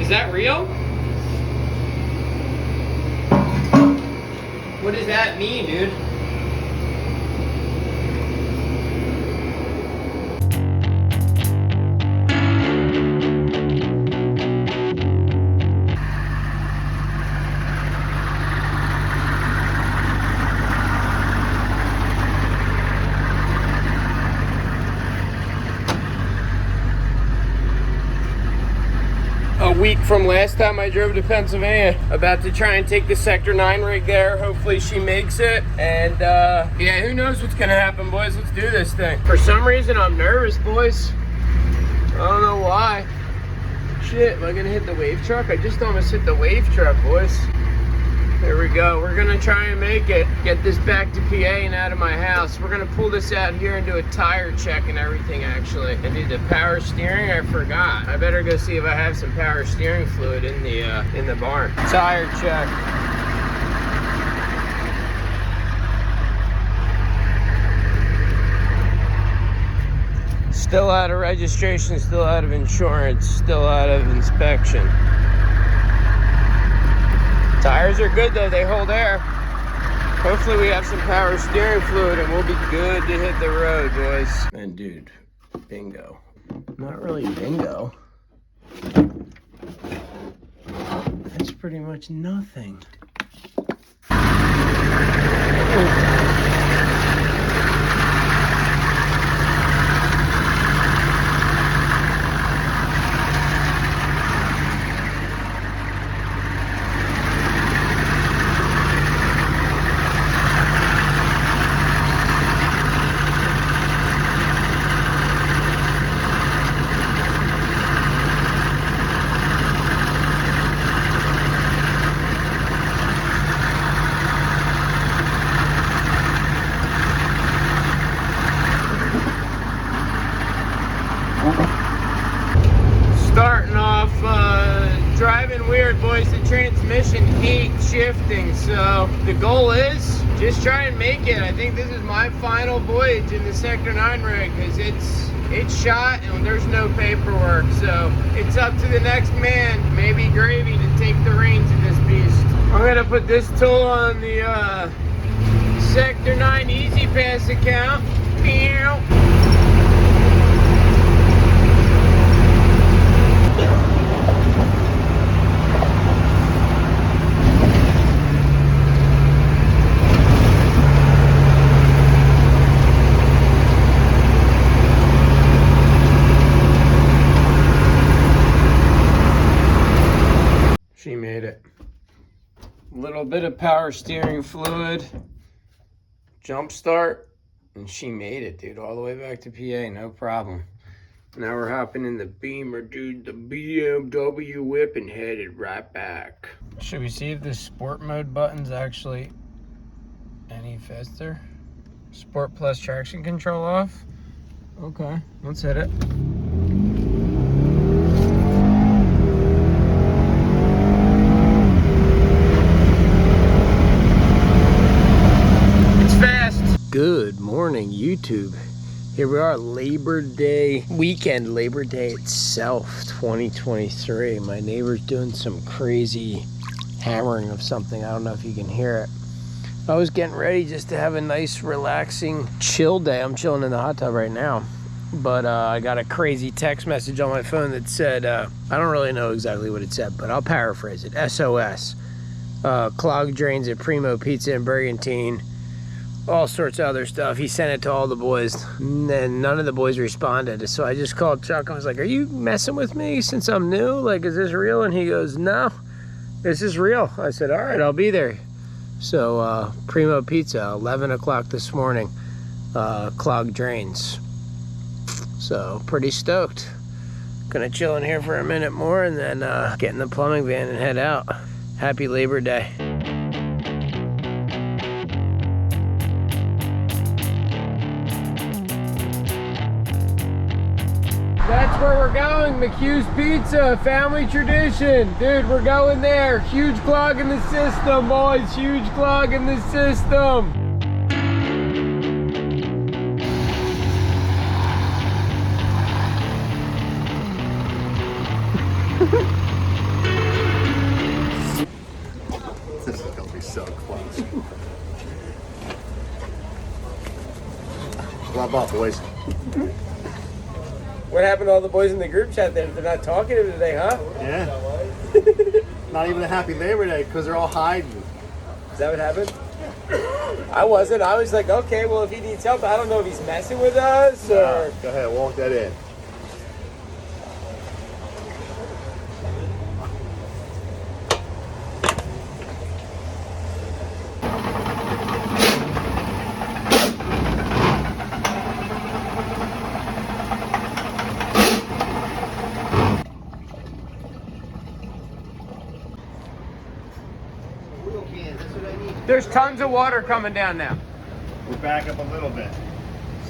Is that real? What does that mean, dude? A week from last time I drove to Pennsylvania. About to try and take the Sector 9 rig there. Hopefully she makes it. And yeah, who knows what's gonna happen, boys. Let's do this thing. For some reason, I'm nervous, boys. I don't know why. Shit, am I gonna hit the wave truck? I just almost hit the wave truck, boys. There we go. We're gonna try and make it. Get this back to PA and out of my house. We're gonna pull this out here and do a tire check and everything, actually. And do the power steering, I forgot. I better go see if I have some power steering fluid in the barn. Tire check. Still out of registration, still out of insurance, still out of inspection. Tires are good though, they hold air. Hopefully we have some power steering fluid and we'll be good to hit the road, boys. And dude, bingo. Not really bingo. That's pretty much nothing. Starting off driving weird, boys. The transmission hates shifting, so the goal is just try and make it. I think this is my final voyage in the Sector 9 rig because it's shot and there's no paperwork, so it's up to the next man, maybe Gravy, to take the reins of this beast. I'm gonna put this tool on the Sector 9 Easy Pass account. Meow. She made it. Little bit of power steering fluid, jump start, and she made it, dude, all the way back to PA, no problem. Now we're hopping in the Beamer, dude, the BMW whip, and headed right back. Should we see if the sport mode button's actually any faster? Sport plus traction control off? Okay, let's hit it. Good morning, YouTube. Here we are, Labor Day weekend, Labor Day itself, 2023. My neighbor's doing some crazy hammering of something. I don't know if you can hear it. I was getting ready just to have a nice, relaxing, chill day. I'm chilling in the hot tub right now. But I got a crazy text message on my phone that said, I don't really know exactly what it said, but I'll paraphrase it. SOS. Clogged drains at Primo Pizza in Brigantine. All sorts of other stuff. He sent it to all the boys, and then none of the boys responded. So I just called Chuck. I was like, are you messing with me since I'm new? Like, is this real? And he goes, no, this is real. I said, all right, I'll be there. So Primo Pizza, 11 o'clock this morning, clogged drains. So pretty stoked. Gonna chill in here for a minute more and then get in the plumbing van and head out. Happy Labor Day. That's where we're going, McHugh's Pizza, family tradition. Dude, we're going there. Huge clog in the system, boys. Huge clog in the system. How about, boys? What happened to all the boys in the group chat there? They're not talking to him today, huh? Yeah. Not even a happy Labor Day because they're all hiding. Is that what happened? I wasn't. I was like, okay, well, if he needs help, I don't know if he's messing with us or... Go ahead, walk that in. There's tons of water coming down now. We back up a little bit.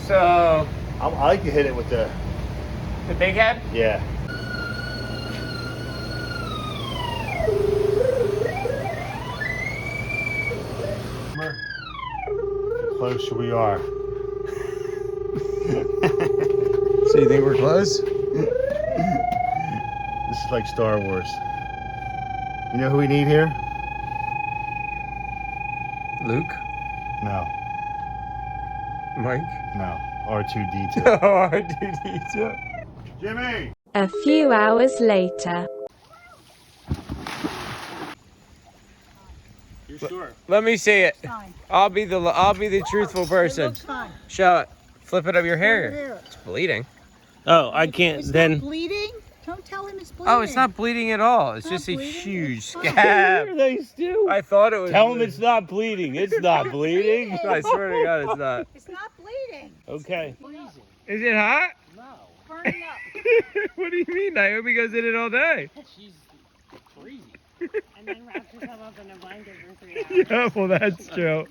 So... I like to hit it with the... The big head? Yeah. How close we are. So you think we're close? This is like Star Wars. You know who we need here? Luke? No. Mike? No. R2-D2. Oh, R2-D2. Jimmy! A few hours later. You sure? Let me see it. Fine. I'll be the truthful person. It looks fine. Show it. Flip it up your hair. It's bleeding. Oh, I can't It's then. not bleeding? Don't tell him it's bleeding. Oh, it's not bleeding at all. It's Not just a bleeding? huge It's fine. scab. They still I thought it was. tell them it's not bleeding. It's not bleeding. I swear to God, it's not. It's not bleeding. Okay. Is it hot? Burning up. What do you mean? Naomi goes in it all day. She's crazy. And then wraps herself up in a blanket for 3 hours. Yeah, well, that's true.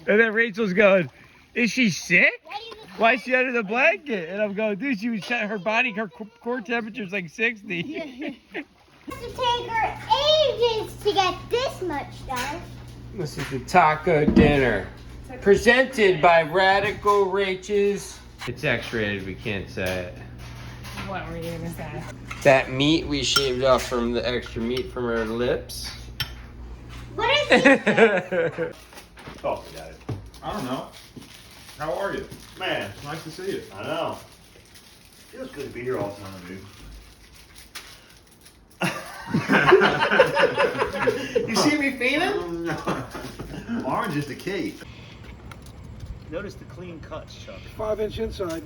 And then Rachel's going, is she sick? Why is she under the blanket? And I'm going, dude, she was her body, her core temperature's like 60. It used to take her ages to get this much done. This is the taco dinner. Presented by Radical Riches. It's X-rated, we can't say it. What were you gonna say? That meat we shaved off from the extra meat from her lips. What is it? Talk about it. I don't know. How are you? Man, It's nice to see you. I know. Feels good to be here all the time, dude. You see me feeding? Orange is the key. Notice the clean cuts, Chuck. 5-inch inside.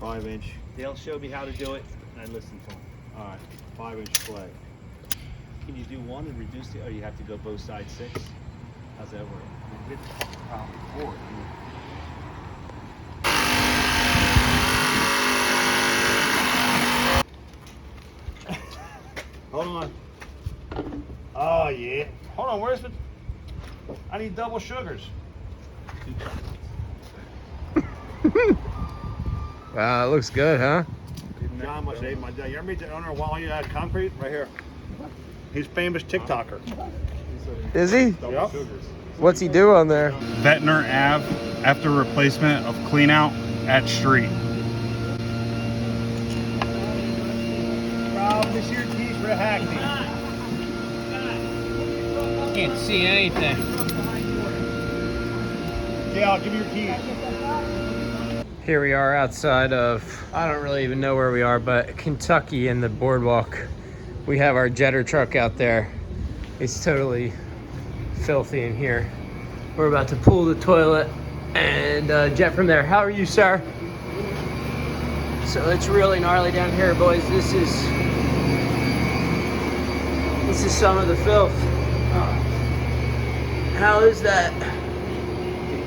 5-inch. They'll show me how to do it, and I listen to them. All right. 5-inch flag. Can you do one and reduce the? Or you have to go both sides 6? How's that work? Four. Hold on. Oh yeah. Hold on. Where's the? I need double sugars. Wow, it looks good, huh? John must have ate my dad. You ever meet the owner of Wally Concrete? Right here. He's famous TikToker. Is he? Yep. What's he do on there? Ventnor Ave after replacement of clean out at street. Oh, this your keys for Hackney. Can't see anything. Yeah, I'll give you your keys. Here we are outside of, I don't really even know where we are, but Kentucky in the boardwalk. We have our jetter truck out there. It's totally filthy in here. We're about to pull the toilet and jet from there. How are you, sir? So it's really gnarly down here, boys. This is some of the filth. How is that?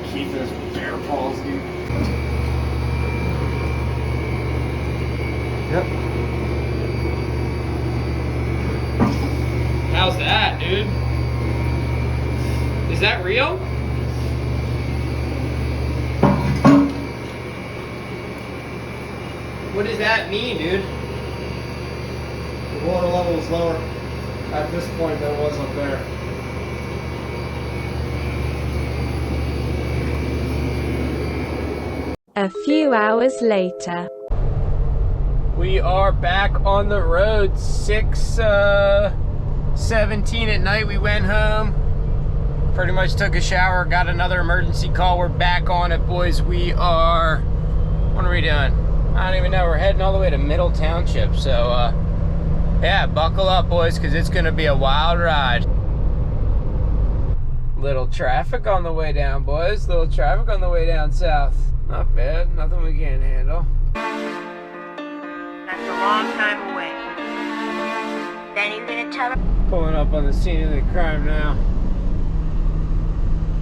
Keith has bear palsy. Yep. How's that, dude? Is that real? What does that mean, dude? The water level is lower at this point than it was up there. A few hours later. We are back on the road. 6:17 at night. We went home. Pretty much took a shower, got another emergency call. We're back on it, boys. We are, what are we doing? I don't even know. We're heading all the way to Middle Township. So, yeah, buckle up, boys, because it's going to be a wild ride. Little traffic on the way down, boys. Little traffic on the way down south. Not bad. Nothing we can't handle. That's a long time away. Then you're gonna tell her. Pulling up on the scene of the crime now.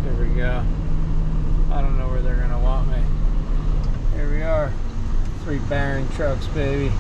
There we go. I don't know where they're gonna want me. Here we are. 3 Baron trucks, baby.